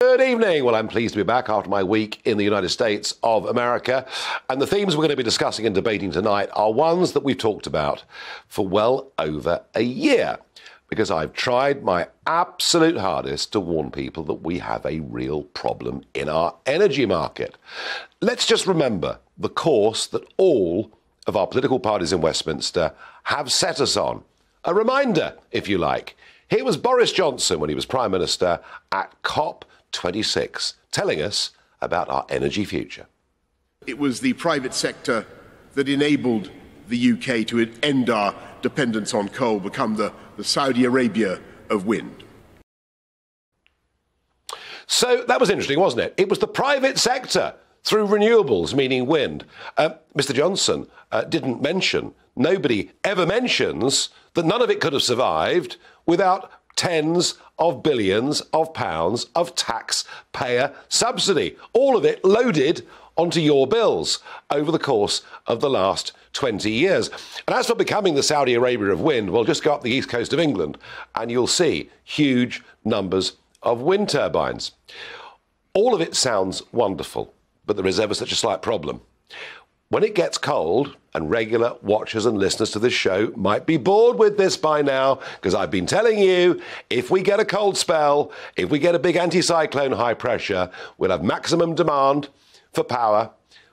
Good evening. Well, I'm pleased to be back after my week in the United States of America. And the themes we're going to be discussing and debating tonight are ones that we've talked about for well over a year, because I've tried my absolute hardest to warn people that we have a real problem in our energy market. Let's just remember the course that all of our political parties in Westminster have set us on. A reminder, if you like. Here was Boris Johnson when he was Prime Minister at COP26, telling us about our energy future. It was the private sector that enabled the UK to end our dependence on coal, become the Saudi Arabia of wind. So that was interesting, wasn't it? It was the private sector through renewables, meaning wind. Mr. Johnson didn't mention, nobody ever mentions that none of it could have survived without tens of billions of pounds of taxpayer subsidy. All of it loaded onto your bills over the course of the last 20 years. And as for becoming the Saudi Arabia of wind, well, just go up the east coast of England and you'll see huge numbers of wind turbines. All of it sounds wonderful, but there is ever such a slight problem. When it gets cold, and regular watchers and listeners to this show might be bored with this by now, because I've been telling you, if we get a cold spell, if we get a big anticyclone high pressure, we'll have maximum demand for power,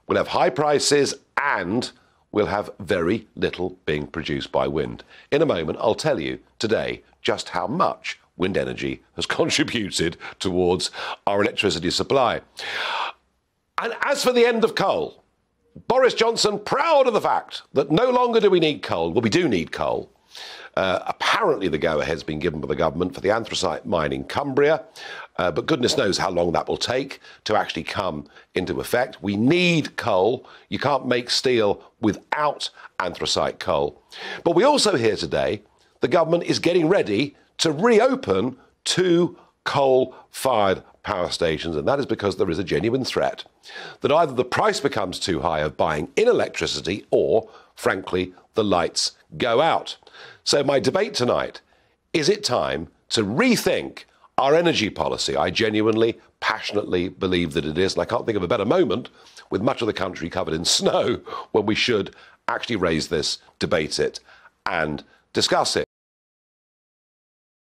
we'll have high prices, and we'll have very little being produced by wind. In a moment, I'll tell you today just how much wind energy has contributed towards our electricity supply. And as for the end of coal, Boris Johnson proud of the fact that no longer do we need coal. Well, we do need coal. Apparently the go-ahead's been given by the government for the anthracite mine in Cumbria, but goodness knows how long that will take to actually come into effect. We need coal. You can't make steel without anthracite coal. But we also hear today the government is getting ready to reopen 2 coal-fired power stations, and that is because there is a genuine threat that either the price becomes too high of buying in electricity or, frankly, the lights go out. So my debate tonight, is it time to rethink our energy policy? I genuinely, passionately believe that it is, and I can't think of a better moment with much of the country covered in snow when we should actually raise this, debate it, and discuss it.